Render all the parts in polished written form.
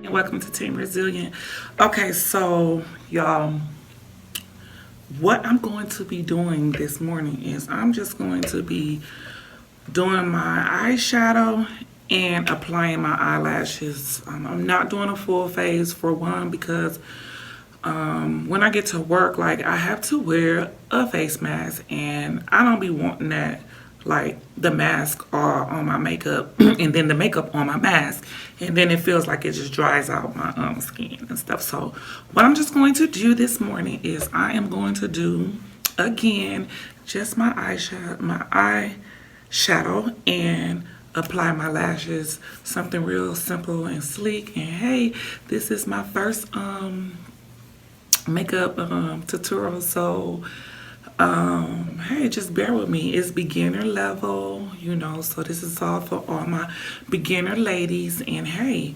Welcome to Team Resilient. Okay, so y'all, what I'm going to be doing this morning is I'm just going to be doing my eyeshadow and applying my eyelashes. I'm not doing a full face for one because when I get to work, like I have to wear a face mask and I don't be wanting that, like the mask or on my makeup and then the makeup on my mask, and then it feels like it just dries out my skin and stuff. So what I'm just going to do this morning is I am going to do again just my eyeshadow and apply my lashes, something real simple and sleek. And hey, this is my first makeup tutorial, so hey, just bear with me. It's beginner level, you know, so this is all for all my beginner ladies. And hey,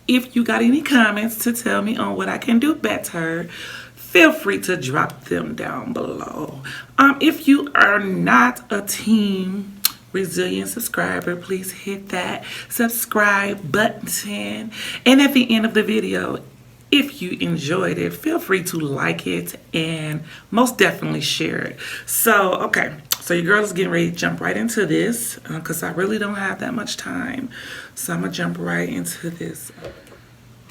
if you got any comments to tell me on what I can do better, feel free to drop them down below. If you are not a Team Resilient subscriber, please hit that subscribe button. And at the end of the video, if you enjoyed it, feel free to like it and most definitely share it. So, okay, so your girl is getting ready to jump right into this because I really don't have that much time. So I'm going to jump right into this.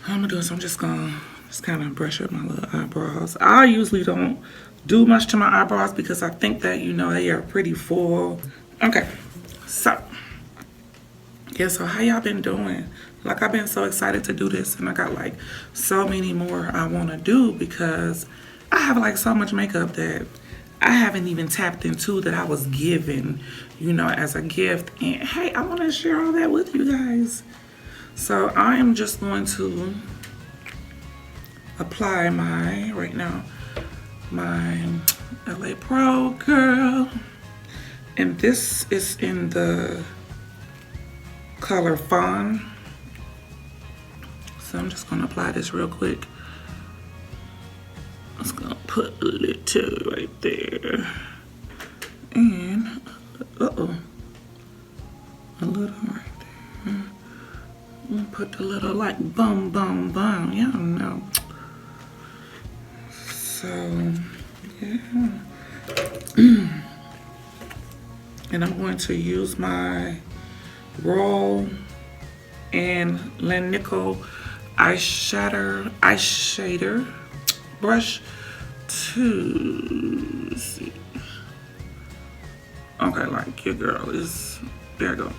I'm going to do is I'm just going to kind of brush up my little eyebrows. I usually don't do much to my eyebrows because I think that, you know, they are pretty full. Okay, so yeah, so how y'all been doing? Like, I've been so excited to do this, and I got like so many more I want to do because I have like so much makeup that I haven't even tapped into that I was given, you know, as a gift. And hey, I want to share all that with you guys. So I am just going to apply my, right now, my LA Pro girl. And this is in the color Fawn. So I'm just gonna apply this real quick. I'm just gonna put a little right there. And, a little right there. I'm gonna put the little like bum, y'all know. So, yeah. And I'm going to use my Roll and Lanico eyeshadow brush to see. Okay, like your girl is, there you go.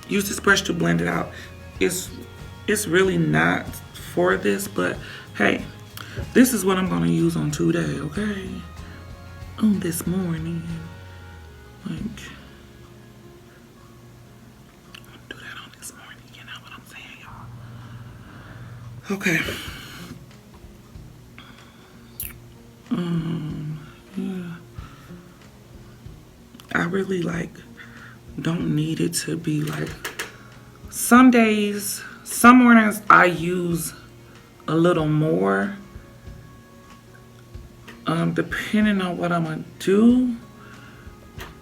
Use this brush to blend it out. It's really not for this, but hey, this is what I'm gonna use on today, okay? On this morning, like. Okay. Yeah. I really like don't need it to be like, some days, some mornings I use a little more, depending on what I'm gonna do.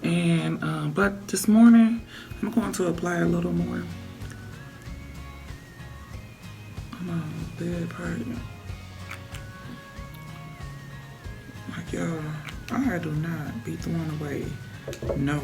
And but this morning I'm going to apply a little more. Bad part. Like y'all, I do not be throwing away no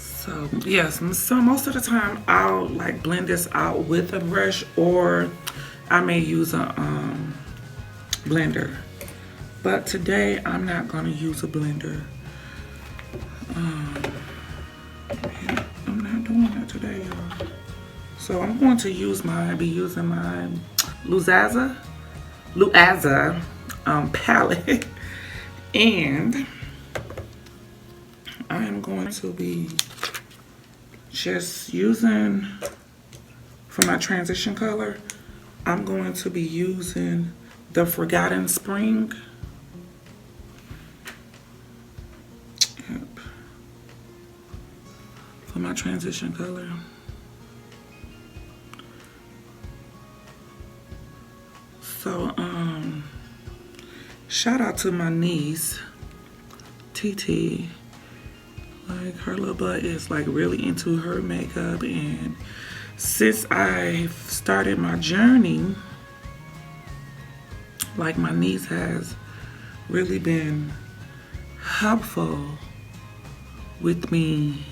So yes, so most of the time I'll like blend this out with a brush, or I may use a blender. But today I'm not gonna use a blender. Yeah, I'm not doing that today, y'all. So I'm going to use be using my Luazza palette, and I am going to be just using for my transition color, I'm going to be using the Forgotten Spring. Yep. For my transition color. So, shout out to my niece, TT. Like, her little butt is like really into her makeup, and since I started my journey, like, my niece has really been helpful with me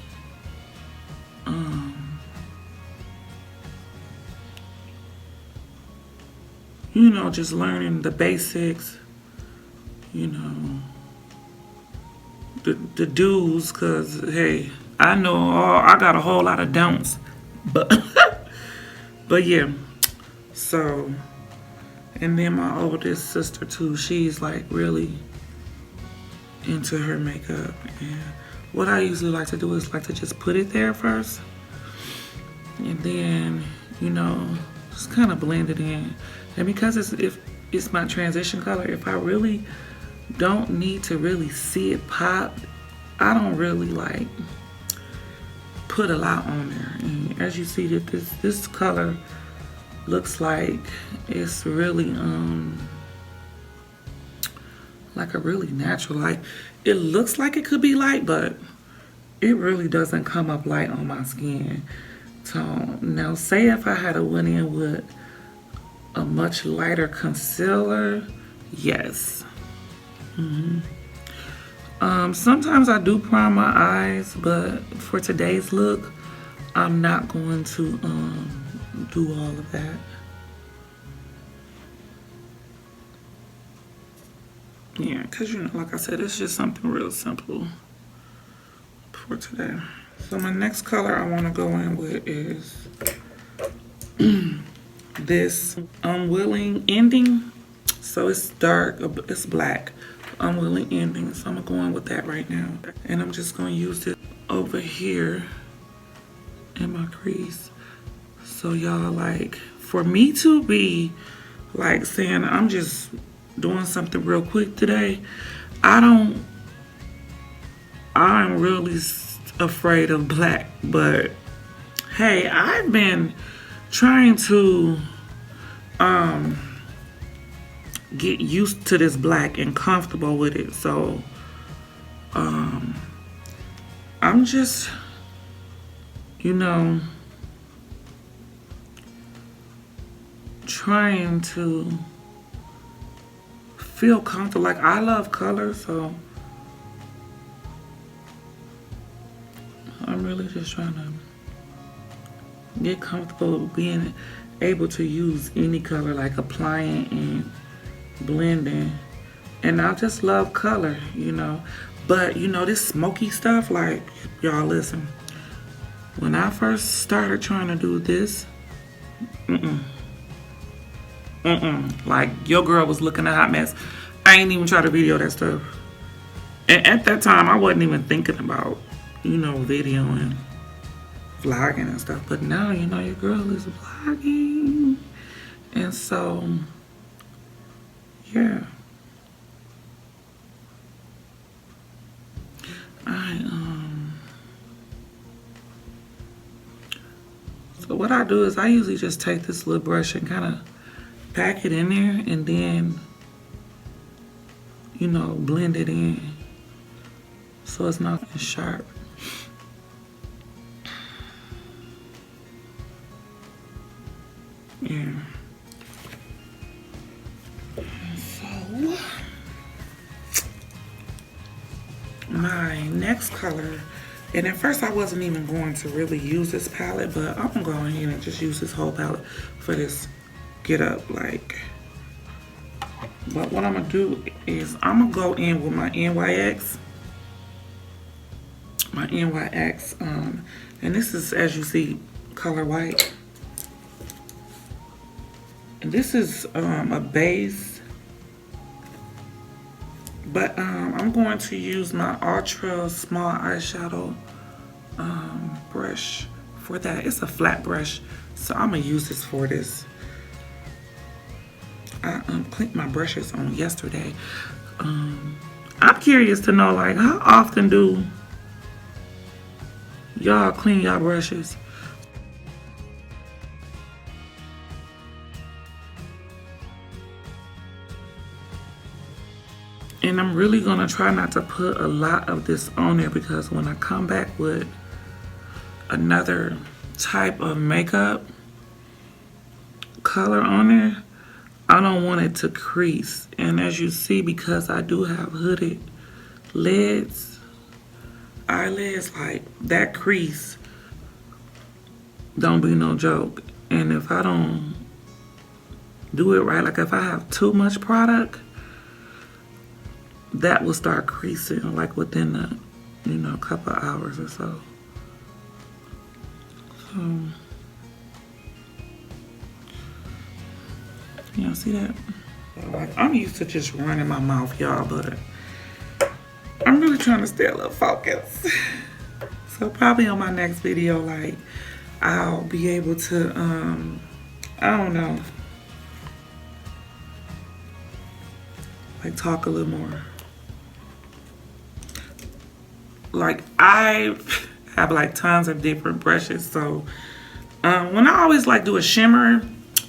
you know, just learning the basics, you know, the do's, cause hey, I know I got a whole lot of don'ts, but but yeah. So, and then my oldest sister too, she's like really into her makeup, and what I usually like to do is like to just put it there first, and then, you know, just kind of blend it in. And because if it's my transition color, if I really don't need to really see it pop, I don't really like put a lot on there. And as you see, that this color looks like it's really like a really natural, like, it looks like it could be light, but it really doesn't come up light on my skin tone. Now, say if I had went in with a much lighter concealer, yes. Sometimes I do prime my eyes, but for today's look, I'm not going to do all of that. Yeah, because, you know, like I said, it's just something real simple for today. So my next color I want to go in with is this Unwilling Ending. So it's dark, it's black, Unwilling Ending. So I'm going with that right now. And I'm just going to use it over here in my crease. So y'all, like, for me to be like saying I'm just doing something real quick today, I'm really afraid of black. But hey, I've been trying to get used to this black and comfortable with it. So I'm just, you know, trying to feel comfortable. Like, I love color, so I'm really just trying to get comfortable with being able to use any color, like applying and blending. And I just love color, you know. But, you know, this smoky stuff, like, y'all listen. When I first started trying to do this, like, your girl was looking a hot mess. I ain't even try to video that stuff. And at that time, I wasn't even thinking about, you know, videoing, vlogging and stuff. But now, you know, your girl is vlogging. And so, yeah. So what I do is I usually just take this little brush and kind of pack it in there, and then, you know, blend it in so it's not as sharp. Yeah. So my next color, and at first I wasn't even going to really use this palette, but I'm gonna go ahead and just use this whole palette for this get up, like. But what I'm gonna do is I'm gonna go in with my NYX. And this is, as you see, color white. And this is a base. But I'm going to use my ultra small eyeshadow brush for that. It's a flat brush, so I'm gonna use this for this. I cleaned my brushes on yesterday. I'm curious to know, like, how often do y'all clean y'all brushes? And I'm really gonna try not to put a lot of this on there, because when I come back with another type of makeup color on there, I don't want it to crease. And as you see, because I do have hooded lids, eyelids, like that crease don't be no joke. And if I don't do it right, like if I have too much product, that will start creasing like within the, you know, couple of hours or so. So, y'all see that? Like, I'm used to just running my mouth, y'all, but I'm really trying to stay a little focused. So probably on my next video, like, I'll be able to, I don't know, like talk a little more. Like, I have like tons of different brushes, so when I always like do a shimmer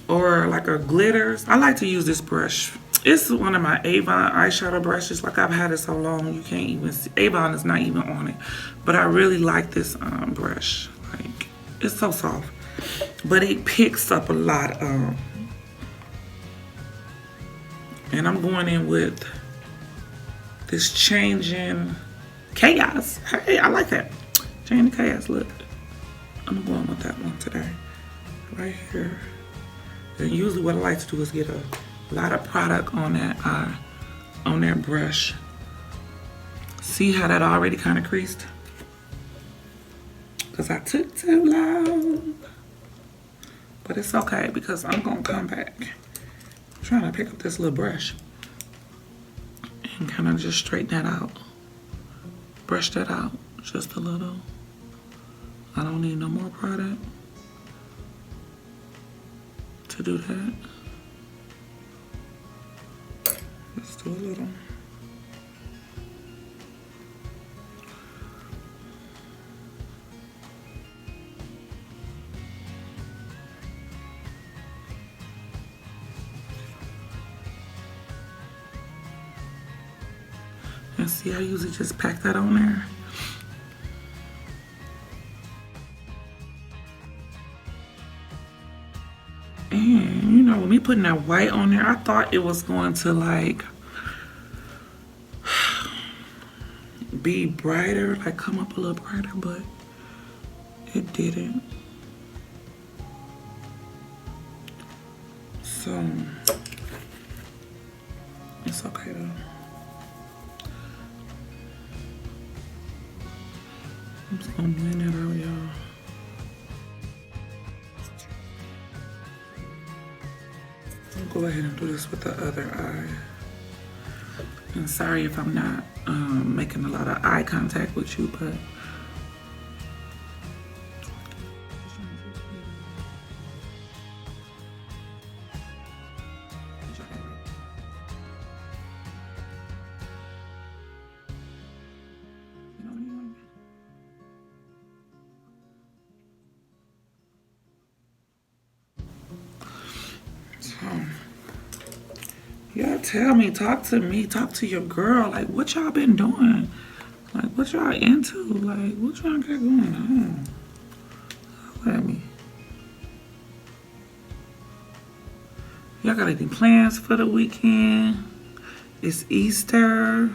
or like a glitters, I like to use this brush. It's one of my Avon eyeshadow brushes. Like, I've had it so long you can't even see. Avon is not even on it, but I really like this brush. Like, it's so soft, but it picks up a lot. And I'm going in with this Changing Chaos. Hey, I like that. Changing Chaos, look. I'm going with that one today. Right here. And usually what I like to do is get a lot of product on that on that brush. See how that already kind of creased? Because I took too long. But it's okay, because I'm going to come back. I'm trying to pick up this little brush and kind of just straighten that out. Brush that out just a little. I don't need no more product to do that. Just do a little. And see, I usually just pack that on there. And you know, with me putting that white on there, I thought it was going to like be brighter, like come up a little brighter, but it didn't. So it's okay though. I'm just gonna blend that out, y'all. I'll go ahead and do this with the other eye. And sorry if I'm not making a lot of eye contact with you, but y'all tell me, talk to me, talk to your girl. Like, what y'all been doing? Like, what y'all into? Like, what y'all got going on? Look at me. Y'all got any plans for the weekend? It's Easter.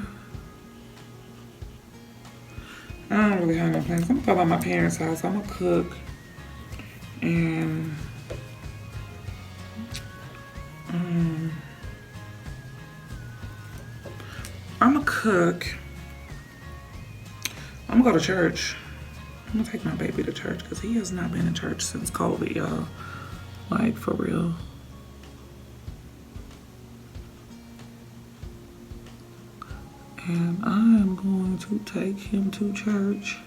I don't really have no plans. I'm gonna go by my parents' house. I'm gonna cook. And I'm gonna cook. I'm gonna go to church. I'm gonna take my baby to church because he has not been in church since COVID, y'all. Like, for real. And I'm going to take him to church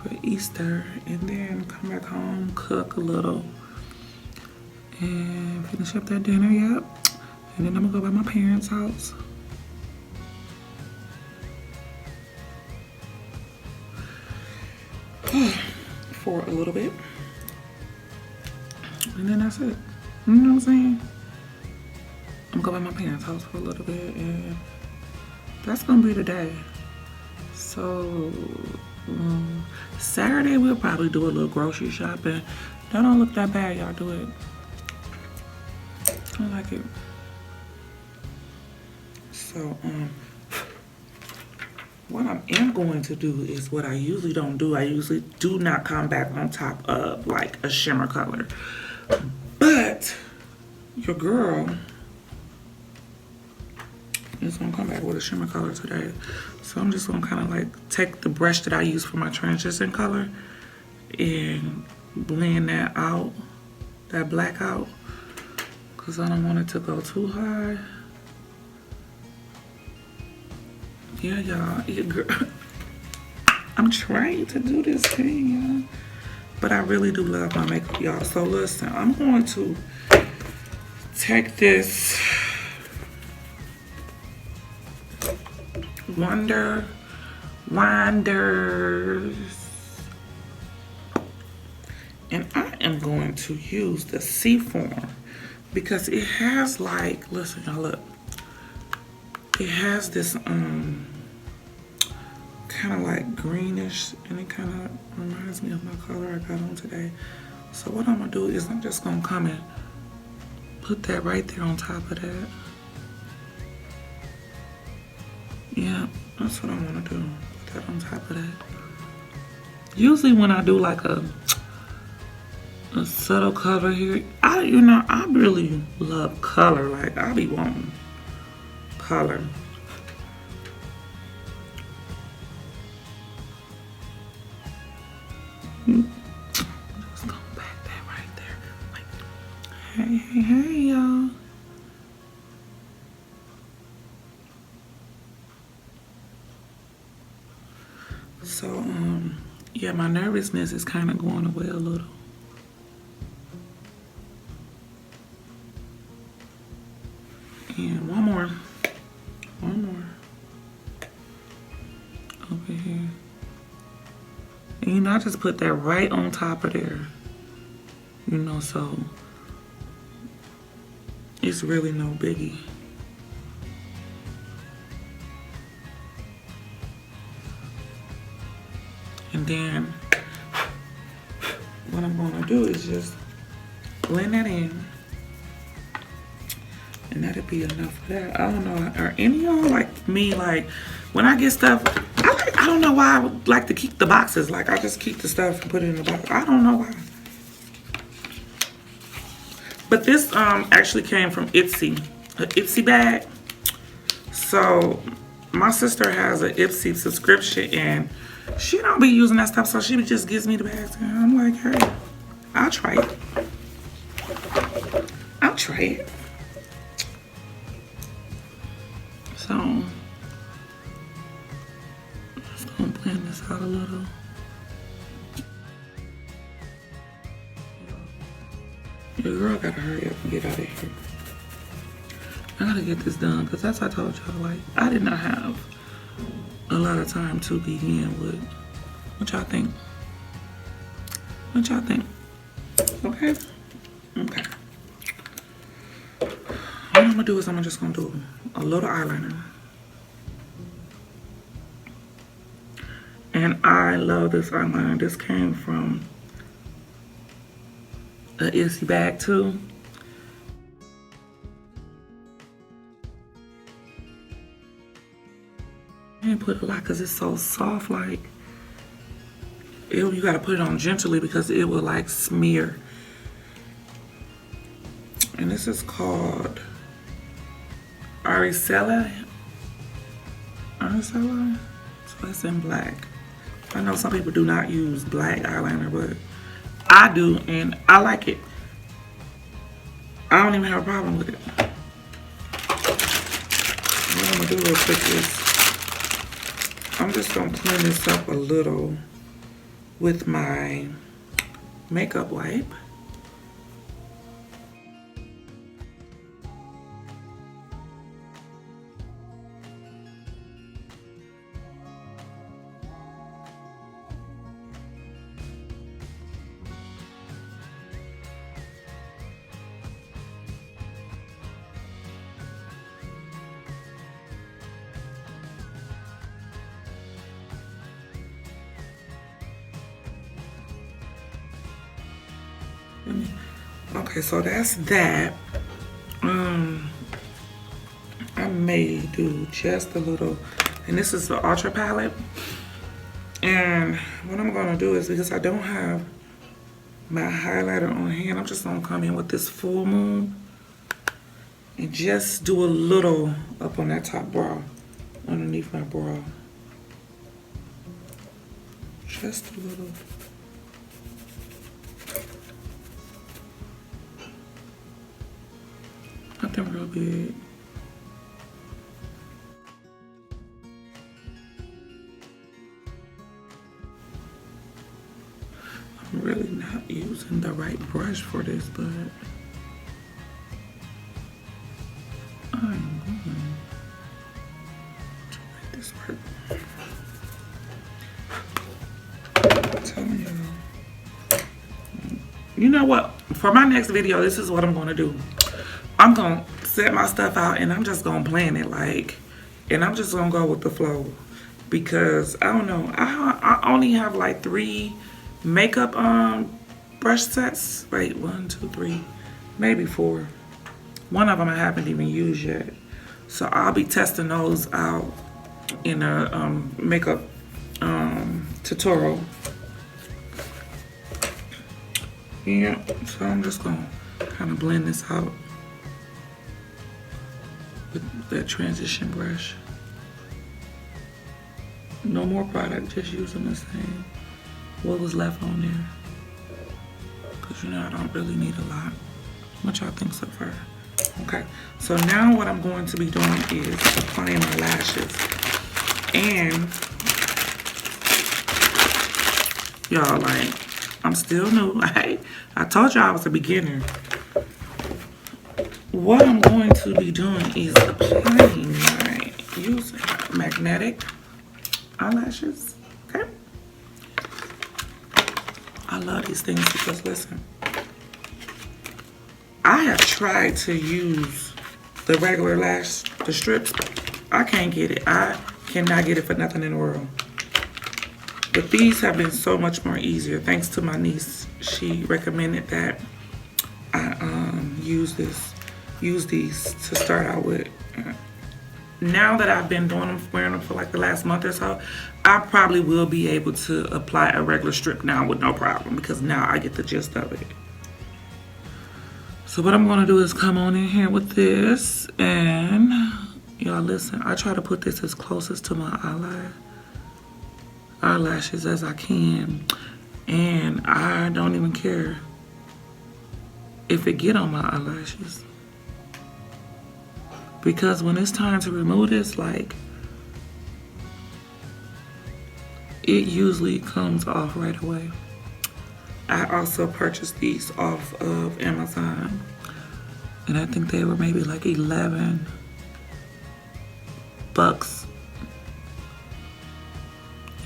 for Easter, and then come back home, cook a little, and finish up that dinner. Yep. And then I'm gonna go by my parents' house. For a little bit. And then that's it. You know what I'm saying? I'm going to my parents' house for a little bit, and that's going to be the day. So, Saturday we'll probably do a little grocery shopping. That don't look that bad, y'all. Do it. I like it. So, what I am going to do is what I usually don't do. I usually do not come back on top of like a shimmer color. But your girl is gonna come back with a shimmer color today. So I'm just gonna kind of like take the brush that I use for my transition color and blend that out, that black out, because I don't want it to go too high. Yeah, y'all. I'm trying to do this thing, y'all. But I really do love my makeup, y'all. So listen, I'm going to take this Wonders, and I am going to use the C-form because it has like, listen, y'all, look. It has this kind of like greenish, and it kind of reminds me of my color I got on today. So what I'm gonna do is I'm just gonna come and put that right there on top of that. Yeah, that's what I want to do. Put that on top of that. Usually when I do like a subtle color here, I really love color. Like I be wanting color. Just gonna back that right there. Like, hey, y'all. So, yeah, my nervousness is kind of going away a little. And one more over here. And I just put that right on top of there, so it's really no biggie. And then what I'm gonna do is just blend that in. And that'll be enough for that. I don't know, are any of y'all like me, like when I get stuff, I don't know why I would like to keep the boxes. Like I just keep the stuff and put it in the box. I don't know why. But this actually came from Ipsy, an Ipsy bag. So my sister has an Ipsy subscription and she don't be using that stuff, so she just gives me the bags. And I'm like, hey, I'll try it. I'll try it. So, just gonna blend this out a little. Your girl gotta hurry up and get out of here. I gotta get this done, because as I told y'all, like, I did not have a lot of time to begin with. What y'all think? What y'all think? Okay? Okay. What I'm gonna do is I'm just gonna do a little eyeliner. And I love this eyeliner. This came from an Ipsy bag too. I didn't put a lot because it's so soft, like you gotta put it on gently because it will like smear. And this is called Eyeshadow. So it's in black. I know some people do not use black eyeliner, but I do, and I like it. I don't even have a problem with it. What I'm gonna do real quick is I'm just gonna clean this up a little with my makeup wipe. Okay, so that's that. I may do just a little, and this is the Ultra palette. And what I'm gonna do is, because I don't have my highlighter on hand, I'm just gonna come in with this full moon and just do a little up on that top brow, underneath my brow. Just a little. Nothing real big. I'm really not using the right brush for this, but I'm going to make this work. I'm telling y'all. You know what? For my next video, this is what I'm going to do. I'm going to set my stuff out and I'm just going to plan it and I'm just going to go with the flow. Because, I don't know, I only have like 3 makeup brush sets. Wait, 1, 2, 3, maybe 4. One of them I haven't even used yet. So I'll be testing those out in a makeup tutorial. Yeah, so I'm just going to kind of blend this out with that transition brush. No more product, just using the same, what was left on there. Because you know I don't really need a lot. What y'all think so far? Okay, so now what I'm going to be doing is applying my lashes. And y'all, like, I'm still new. I told y'all I was a beginner. What I'm going to be doing is applying my using magnetic eyelashes. Okay. I love these things because listen, I have tried to use the regular lash, the strips. I can't get it. I cannot get it for nothing in the world. But these have been so much more easier. Thanks to my niece. She recommended that I use these to start out with. Now that I've been doing them, wearing them for like the last month or so, I probably will be able to apply a regular strip now with no problem, because now I get the gist of it. So what I'm gonna do is come on in here with this, and y'all listen, I try to put this as closest to my eyelashes as I can, and I don't even care if it get on my eyelashes. Because when it's time to remove this, like, it usually comes off right away. I also purchased these off of Amazon, and I think they were maybe like $11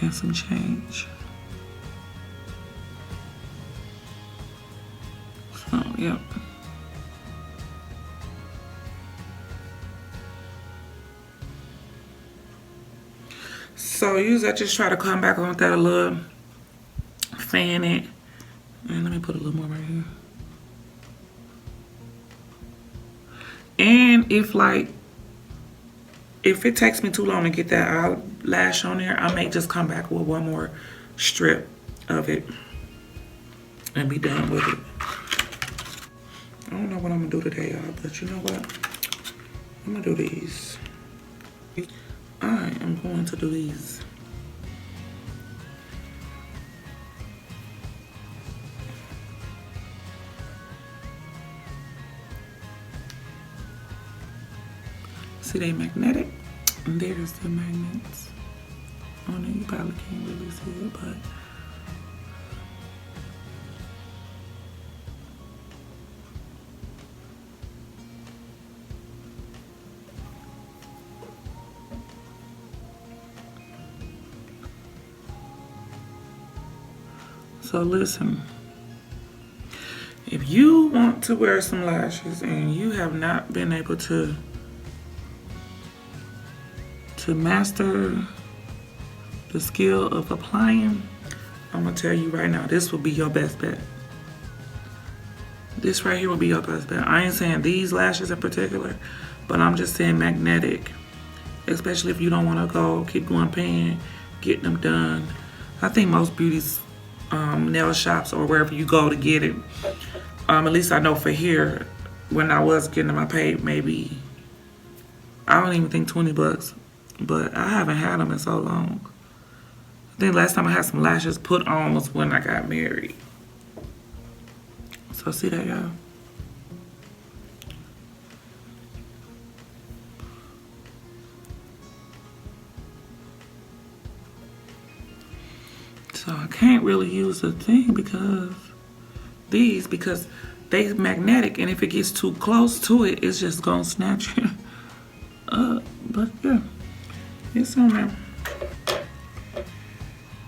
and some change. So, yep. So usually I just try to come back on with that a little, fan it, and let me put a little more right here. And if it takes me too long to get that eyelash on there, I may just come back with one more strip of it and be done with it. I don't know what I'm gonna do today, y'all, but you know what? I'm gonna do these. I am going to do these. See, they magnetic. And there's the magnets on it. You probably can't really see it, but So listen, if you want to wear some lashes and you have not been able to master the skill of applying, I'm gonna tell you right now, this will be your best bet. This right here will be your best bet. I ain't saying these lashes in particular, but I'm just saying magnetic. Especially if you don't want to keep going paying, getting them done. I think most beauty's nail shops or wherever you go to get it, at least I know for here, when I was getting them, I paid maybe, I don't even think 20 bucks, but I haven't had them in so long. I think last time I had some lashes put on was when I got married. So see that, y'all? So I can't really use the thing because they magnetic, and if it gets too close to it, it's just gonna snatch you up. But yeah, it's on there.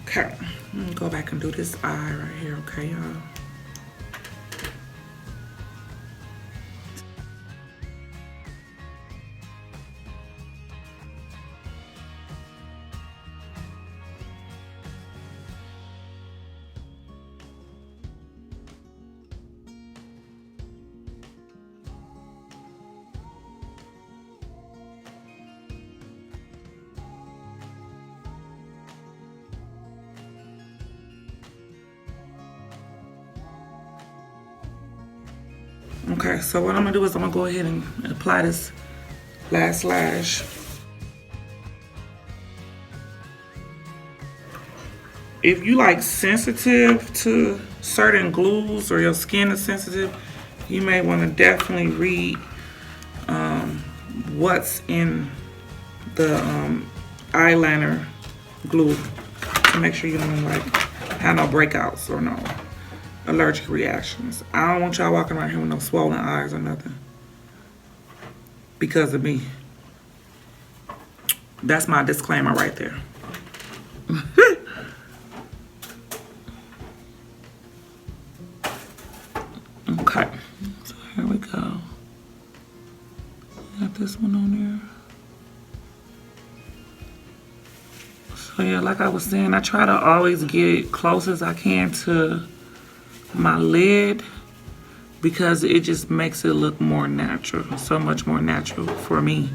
Okay, I'm gonna go back and do this eye right here, okay, y'all? Okay, so what I'm gonna do is I'm gonna go ahead and apply this last lash. If you like sensitive to certain glues or your skin is sensitive, you may want to definitely read what's in the eyeliner glue to make sure you don't like have no breakouts or no allergic reactions. I don't want y'all walking around here with no swollen eyes or nothing because of me. That's my disclaimer right there. Okay, so here we go. Got this one on there. So yeah, like I was saying, I try to always get close as I can to my lid because it just makes it look more natural, so much more natural for me.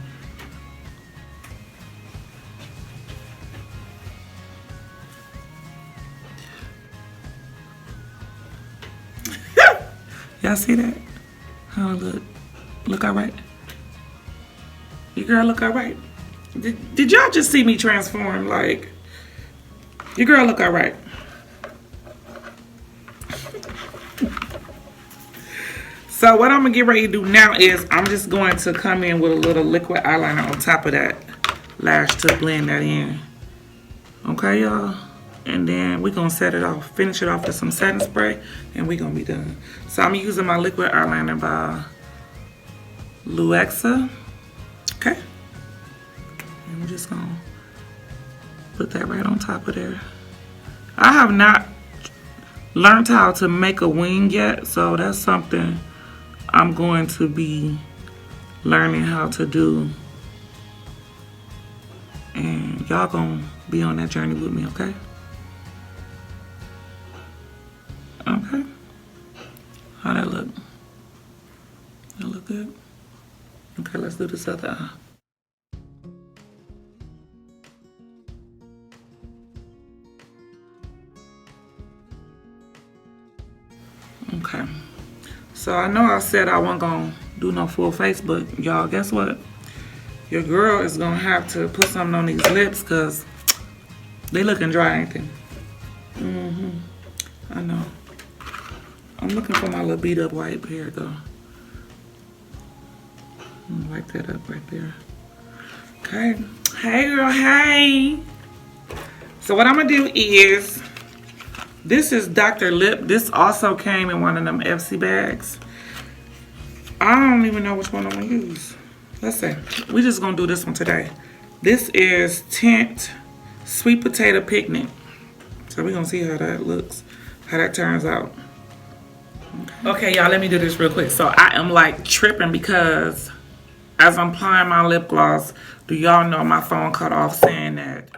Y'all see that? How it look? Look all right? Your girl look all right? Did y'all just see me transform? Like, your girl look all right. So what I'm gonna get ready to do now is I'm just going to come in with a little liquid eyeliner on top of that lash to blend that in. Okay, y'all? And then we're gonna set it off, finish it off with some setting spray, and we're gonna be done. So I'm using my liquid eyeliner by Luexa. Okay? And we're just gonna put that right on top of there. I have not learned how to make a wing yet, so that's something I'm going to be learning how to do. And y'all gonna be on that journey with me, okay? Okay. How that look? That look good? Okay, let's do this other eye. Okay. So I know I said I wasn't gonna do no full face, but y'all, guess what? Your girl is gonna have to put something on these lips because they looking dry, ain't they? I know. I'm looking for my little beat up wipe here though. I'm gonna wipe that up right there. Okay. Hey girl, hey. So what I'm gonna do is, this is Dr. Lip. This also came in one of them FC bags. I don't even know which one I'm gonna use. Let's see. We're just gonna do this one today. This is Tint Sweet Potato Picnic. So we're gonna see how that looks. how that turns out. Okay, y'all, let me do this real quick. So I am like tripping because as I'm applying my lip gloss, do y'all know my phone cut off saying that